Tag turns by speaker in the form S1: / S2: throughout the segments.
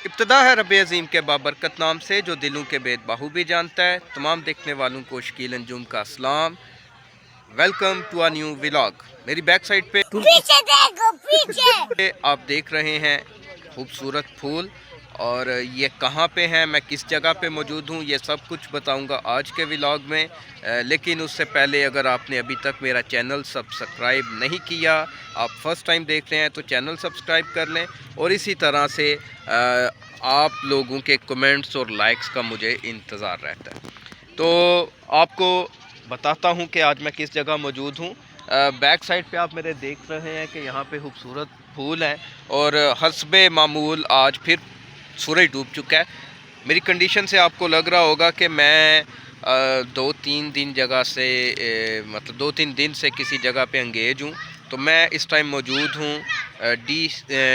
S1: इब्तिदा है रब अज़ीम के बाबरकत नाम से, जो दिलों के बेद बाहू भी जानता है। तमाम देखने वालों को शकील अंजुम का अस्सलाम। Welcome to a new vlog. मेरी बैक साइड पे
S2: पीछे देखो, पीछे
S1: आप देख रहे हैं खूबसूरत फूल, और ये कहाँ पे हैं, मैं किस जगह पे मौजूद हूँ, ये सब कुछ बताऊंगा आज के व्लॉग में। लेकिन उससे पहले अगर आपने अभी तक मेरा चैनल सब्सक्राइब नहीं किया, आप फर्स्ट टाइम देख रहे हैं तो चैनल सब्सक्राइब कर लें। और इसी तरह से आप लोगों के कमेंट्स और लाइक्स का मुझे इंतज़ार रहता है। तो आपको बताता हूँ कि आज मैं किस जगह मौजूद हूँ। बैक साइड पे आप मेरे देख रहे हैं कि यहाँ पे खूबसूरत फूल हैं, और हस्बे मामूल आज फिर सूरज डूब चुका है। मेरी कंडीशन से आपको लग रहा होगा कि मैं 2-3 दिन जगह से मतलब 2-3 दिन से किसी जगह पे एंगेज हूँ। तो मैं इस टाइम मौजूद हूँ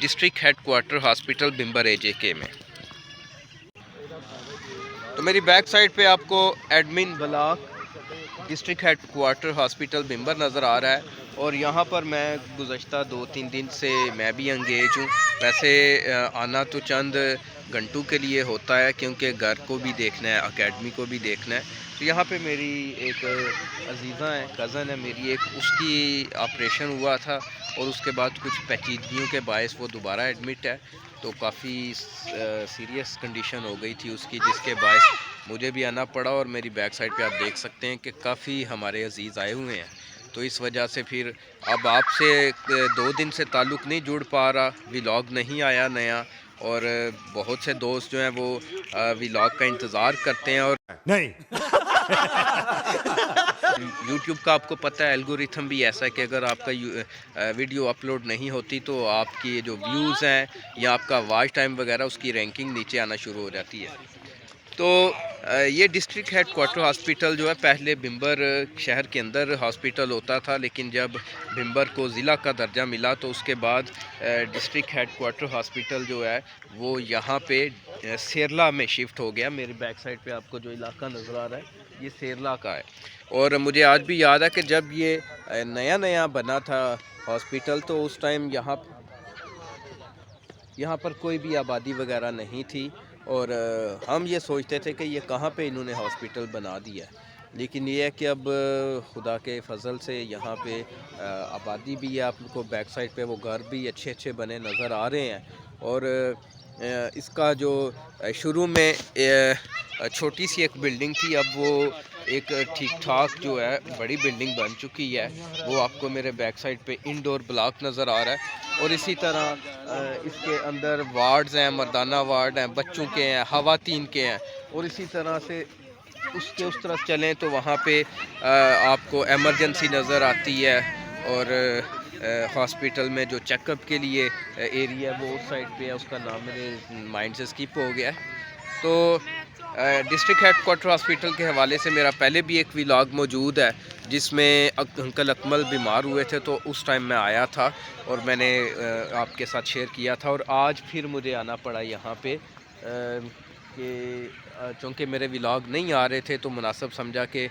S1: district headquarter hospital Bhimber AJK में। तो मेरी बैक साइड पे आपको admin block district headquarter hospital Bhimber नज़र आ रहा है। और यहाँ पर मैं गुज़श्ता 2-3 दिन से मैं भी एंगेज हूँ। वैसे आना तो चंद घंटों के लिए होता है, क्योंकि घर को भी देखना है, एकेडमी को भी देखना है। तो यहाँ पे मेरी एक अजीज़ा है, कज़न है मेरी एक, उसकी ऑपरेशन हुआ था और उसके बाद कुछ पेचीदगियों के बायस वो दोबारा एडमिट है। तो काफ़ी सीरियस कंडीशन हो गई थी उसकी, जिसके बायस मुझे भी आना पड़ा। और मेरी बैक साइड पे आप देख सकते हैं कि काफ़ी हमारे अजीज़ आए हुए हैं। तो इस वजह से फिर अब आपसे 2 दिन से ताल्लुक़ नहीं जुड़ पा रहा, व्लॉग नहीं आया नया। और बहुत से दोस्त जो हैं वो व्लॉग का इंतज़ार करते हैं। और
S3: नहीं
S1: यूट्यूब का आपको पता है एल्गोरिथम भी ऐसा है कि अगर आपका वीडियो अपलोड नहीं होती तो आपकी जो व्यूज़ हैं या आपका वॉच टाइम वगैरह उसकी रैंकिंग नीचे आना शुरू हो जाती है। तो ये डिस्ट्रिक्ट हेडक्वार्टर हॉस्पिटल जो है, पहले बिम्बर शहर के अंदर हॉस्पिटल होता था, लेकिन जब बिम्बर को ज़िला का दर्जा मिला तो उसके बाद डिस्ट्रिक्ट हेडक्वार्टर हॉस्पिटल जो है वो यहाँ पे सेरला में शिफ्ट हो गया। मेरे बैक साइड पे आपको जो इलाका नज़र आ रहा है ये सेरला का है। और मुझे आज भी याद है कि जब ये नया नया बना था हॉस्पिटल, तो उस टाइम यहाँ पर कोई भी आबादी वगैरह नहीं थी। और हम ये सोचते थे कि ये कहाँ पे इन्होंने हॉस्पिटल बना दिया है। लेकिन ये है कि अब खुदा के फजल से यहाँ पे आबादी भी है। आपको बैक साइड पे वो घर भी अच्छे अच्छे बने नज़र आ रहे हैं। और इसका जो शुरू में छोटी सी एक बिल्डिंग थी, अब वो एक ठीक ठाक जो है बड़ी बिल्डिंग बन चुकी है। वो आपको मेरे बैक साइड पे इंडोर ब्लॉक नज़र आ रहा है। और इसी तरह इसके अंदर वार्ड्स हैं, मर्दाना वार्ड हैं, बच्चों के हैं, खवातीन के हैं। और इसी तरह से उसके उस तरफ चलें तो वहाँ पे आपको एमरजेंसी नज़र आती है। और हॉस्पिटल में जो चेकअप के लिए एरिया वो उस साइड पे है, उसका नाम मेरे माइंड से स्किप हो गया। तो डिस्ट्रिक्ट हेडक्वार्टर हॉस्पिटल के हवाले से मेरा पहले भी एक व्लॉग मौजूद है, जिसमें अंकल अकमल बीमार हुए थे, तो उस टाइम मैं आया था और मैंने आपके साथ शेयर किया था। और आज फिर मुझे आना पड़ा यहाँ पे कि चूँकि मेरे व्लॉग नहीं आ रहे थे तो मुनासिब समझा कि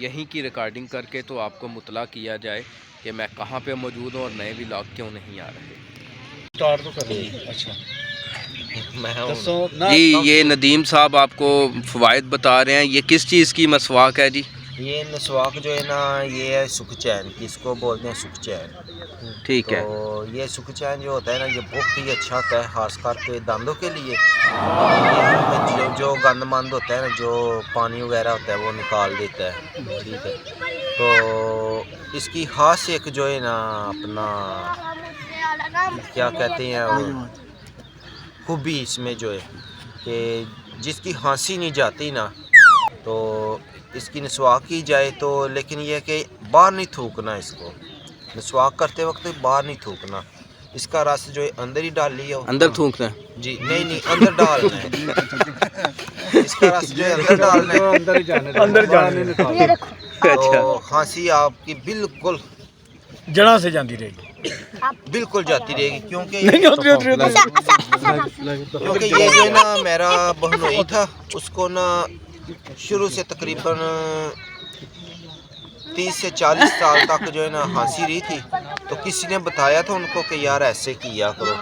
S1: यहीं की रिकॉर्डिंग करके तो आपको मुतला किया जाए कि मैं कहाँ पे मौजूद हूँ और नए व्लॉग क्यों नहीं आ रहे।
S3: स्टार्ट तो कर। अच्छा
S1: जी, ये नदीम साहब आपको फ़वाइद बता रहे हैं। ये किस चीज़ की मसवाक है जी?
S4: ये मसवाक जो है ना, ये है सुखचैन, किसको बोलते हैं सुखचैन।
S1: ठीक है।
S4: तो ये सुखचैन जो होता है ना, ये बहुत ही अच्छा होता है, खास करके दांतों के लिए। ये जो गंदमंद होता है ना, जो पानी वगैरह होता है वो निकाल देता है। ठीक है, तो इसकी खास एक जो है ना अपना क्या कहते हैं खूबी इसमें जो है कि जिसकी खांसी नहीं जाती ना, तो इसकी मसवाक की जाए तो, लेकिन यह कि बाहर नहीं थूकना, इसको मसवाक करते वक्त बाहर नहीं थूकना। इसका रस जो है अंदर ही डाल लिया,
S1: अंदर थूकना है
S4: जी? नहीं, अंदर डालना है। इसका रस जो है अंदर डालना है,
S3: अंदर जाने
S4: तो खांसी आपकी बिल्कुल
S3: जड़ा से जाती रहेगी,
S4: बिल्कुल जाती रहेगी। क्योंकि
S2: क्योंकि
S4: ये जो है ना मेरा बहनोई था, उसको ना शुरू से तकरीबन 30 से 40 साल तक जो है ना खांसी रही थी। तो किसी ने बताया था उनको कि यार ऐसे किया करो,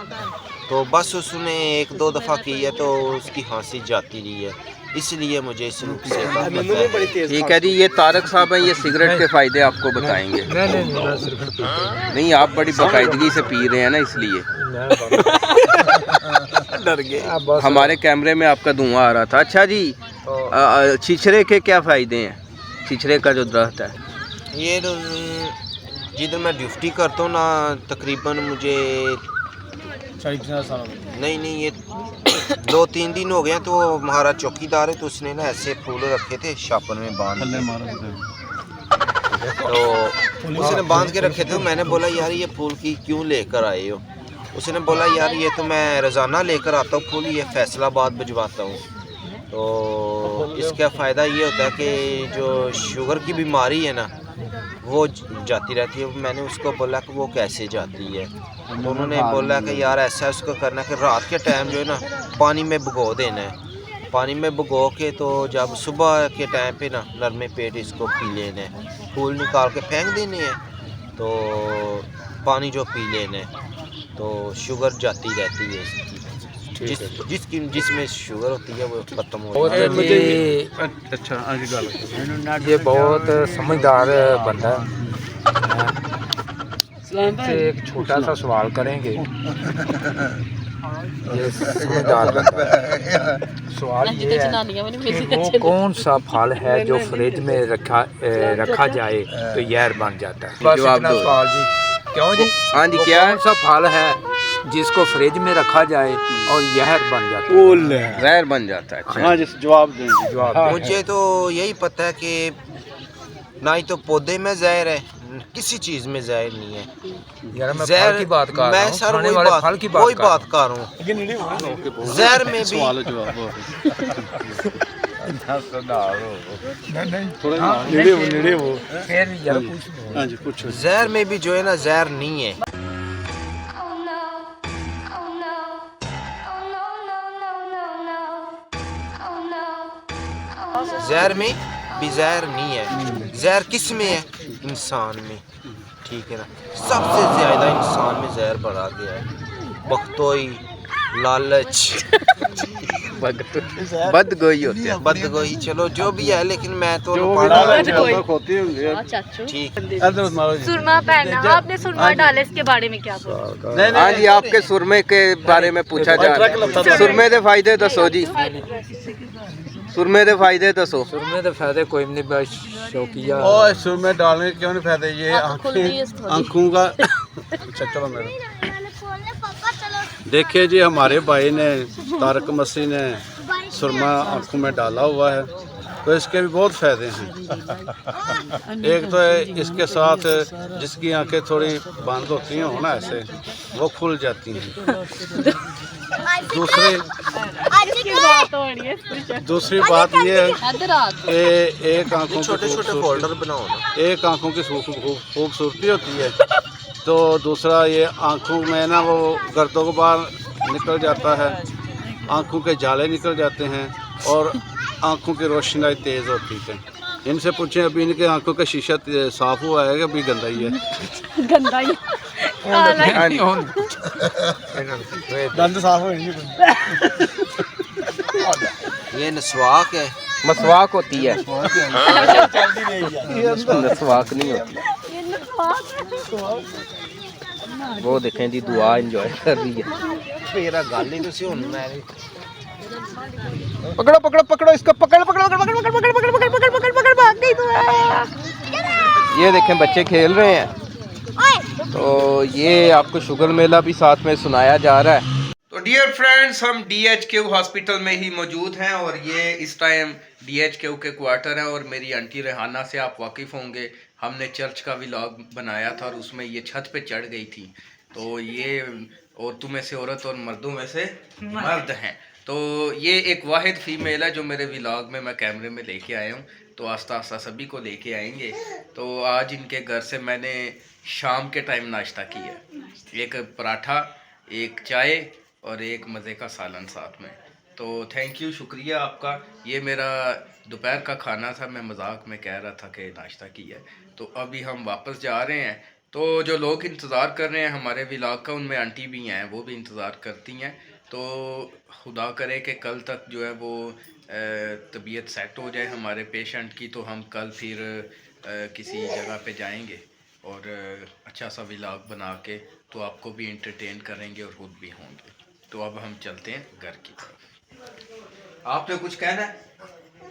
S4: तो बस उसने 1-2 दफ़ा की है तो उसकी खांसी जाती रही है, इसलिए मुझे इस नुस्खे का पता है।
S1: ठीक है जी, ये तारक साहब हैं, ये सिगरेट के फ़ायदे आपको बताएंगे।
S3: नहीं मैं सिगरेट पीता हूँ।
S1: नहीं, आप बड़ी बाकायदगी से पी रहे हैं ना, इसलिए डर गए। हमारे कैमरे में आपका धुआं आ रहा था। अच्छा जी, छिछरे के क्या फ़ायदे हैं? छिछरे का जो दरख्त है,
S4: ये जिधर मैं ड्यूटी करता हूँ ना, तकरीबन मुझे
S3: 40-50 साल हो गए।
S4: नहीं ये 2-3 दिन हो गए हैं। तो हमारा चौकीदार है, तो उसने ना ऐसे फूल रखे थे शापन में बांध के। तो उसने बांध के रखे थे, तो मैंने बोला यार ये फूल की क्यों लेकर आए हो? उसने बोला यार ये तो मैं रोज़ाना लेकर आता हूँ फूल, ये फैसलाबाद भिजवाता हूँ। तो इसका फ़ायदा ये होता है कि जो शुगर की बीमारी है ना, वो जाती रहती है। मैंने उसको बोला कि वो कैसे जाती है, तो उन्होंने बोला कि यार ऐसा उसको करना कि रात के टाइम जो है ना पानी में भिगो देना है। पानी में भिगो के तो जब सुबह के टाइम पे ना नरमे पेट इसको पी लेना है। फूल निकाल के फेंक देने हैं, तो पानी जो पी लेना है, तो शुगर जाती रहती है इसकी। जिसमें शुगर होती है वो खत्म हो जाती है।
S3: अच्छा आगे गल, ये बहुत समझदार बंदा है। एक छोटा सा सवाल करेंगे। ये समझदार बंदा है। सवाल ये है कि वो कौन सा फल है जो फ्रिज में रखा जाए तो जहर बन जाता है? बस
S1: जवाब
S3: इतना
S1: दो।
S3: सवाल जी। क्यों जी?
S1: हाँ जी,
S3: वो
S1: क्या है?
S3: कौन सा फल है जिसको फ्रिज में रखा जाए और जहर बन जाता है?
S1: जहर बन जाता है। अच्छा।
S3: हाँ जी, जवाब दें। जवाब दें।
S4: मुझे तो यही पता है कि ना ही तो पौधे में जहर है, किसी चीज़ में जहर नहीं है।
S3: यार मैं
S4: जहर
S3: फल की बात कर रहा
S4: मैं
S3: हूँ,
S4: सर
S3: खाने
S4: वही
S3: वाले
S4: बात
S3: फल की
S4: वही
S3: बात
S4: बात कर रहा हूँ। जहर में भी
S3: नेड़े हो फिर यार पूछ।
S4: जहर में भी जो है ना जहर नहीं है।
S2: Oh no, oh no, oh no, no, no, no, no, oh no, oh no.
S4: जहर में भी जहर नहीं है। जहर किस में है? इंसान में। ठीक है ना, सबसे ज़्यादा इंसान में जहर भरा गया है। बख्तोई, लालच,
S1: बदगोई होते हैं।
S4: बदगोई, चलो जो भी है, लेकिन मैं तो ठीक।
S5: सुरमा पहनना, आपने सुरमा डाला, इसके बारे में क्या बोलते?
S1: हाँ जी, आपके सुरमे के बारे में पूछा जा रहा है। सुरमे के फायदे दसो जी, सुरमे के फायदे दसो।
S3: सुरमे के फायदे कोई नहीं, बस शौकिया।
S6: और सुरमे डालने के क्यों नहीं फायदे? ये आँखों का अच्छा चलो मेरा देखिए जी, हमारे भाई ने तारक मसी ने सुरमा आँखों में डाला हुआ है, तो इसके भी बहुत फ़ायदे हैं। एक तो है इसके साथ जिसकी आंखें थोड़ी बंद होती हैं ना ऐसे, वो खुल जाती हैं। दूसरी बात ये है कि एक आंखों
S4: छोटे छोटे फोल्डर बनाओ ना।
S6: एक आंखों की खूबसूरती होती है, तो दूसरा ये आंखों में ना वो गर्दों को बाहर निकल जाता है, आंखों के जाले निकल जाते हैं और आंखों की रोशनी तेज़ होती है। इनसे पूछें अभी इनके आंखों का शीशा साफ हुआ है कि अभी गंदा ही है?
S5: गंदा ही
S3: दंद साफ हो नहीं।
S4: ये नस्वाक है।
S1: मसवाक होती है, नस्वाक नहीं होती। वो देखें जी, दुआ एंजॉय कर रही है।
S4: मेरा गल ही तुसी हुन मैं
S1: पकड़ो पकड़ो पकड़ो इसको, पकड़ पकड़ो पकड़ पकड़ पकड़ पकड़ पकड़ पकड़ पकड़ पकड़ भाग गई तू। ये देखें बच्चे खेल रहे हैं। तो ये आपको शुगर मेला भी साथ में सुनाया जा रहा है। तो डियर फ्रेंड्स, हम DHQ हॉस्पिटल में ही मौजूद हैं और ये इस टाइम DHQ के क्वार्टर है। और मेरी आंटी रेहाना से आप वाकिफ़ होंगे, हमने चर्च का व्लॉग बनाया था और उसमें ये छत पे चढ़ गई थी। तो ये औरतों में से औरत और मर्दों में से मर्द हैं। तो ये एक वाहिद फ़ीमेल है जो मेरे व्लॉग में मैं कैमरे में लेके आया हूँ। तो आस्ता आस्ता सभी को लेके आएंगे। तो आज इनके घर से मैंने शाम के टाइम नाश्ता किया, एक पराठा, एक चाय और एक मज़े का सालन साथ में। तो थैंक यू, शुक्रिया आपका। ये मेरा दोपहर का खाना था, मैं मजाक में कह रहा था कि नाश्ता किया है। तो अभी हम वापस जा रहे हैं तो जो लोग इंतज़ार कर रहे हैं हमारे व्लॉग का, उनमें आंटी भी हैं, वो भी इंतज़ार करती हैं। तो खुदा करे कि कल तक जो है वो तबीयत सेट हो जाए हमारे पेशेंट की, तो हम कल फिर किसी जगह पे जाएंगे और अच्छा सा व्लॉग बना के तो आपको भी इंटरटेन करेंगे और ख़ुद भी होंगे। तो अब हम चलते हैं घर की तरफ। आपने कुछ कहना है?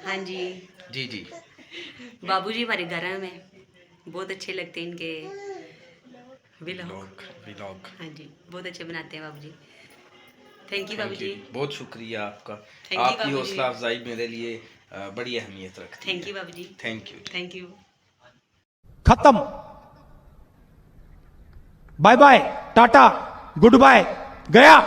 S7: हाँ जी
S1: जी जी।
S7: बाबूजी हमारे घर में बहुत अच्छे लगते हैं इनके
S1: व्लॉग।
S7: हाँ जी बहुत अच्छे बनाते हैं बाबूजी। थैंक यू बाबूजी।
S1: बहुत शुक्रिया आपका।
S7: Thank you,
S1: आपकी
S7: बाबूजी।
S1: हौसला अफजाई मेरे लिए बड़ी अहमियत रखती है।
S7: थैंक यू बाबूजी।
S1: Thank you.
S7: Thank you.
S8: खत्म, bye bye, tata, good bye, गया।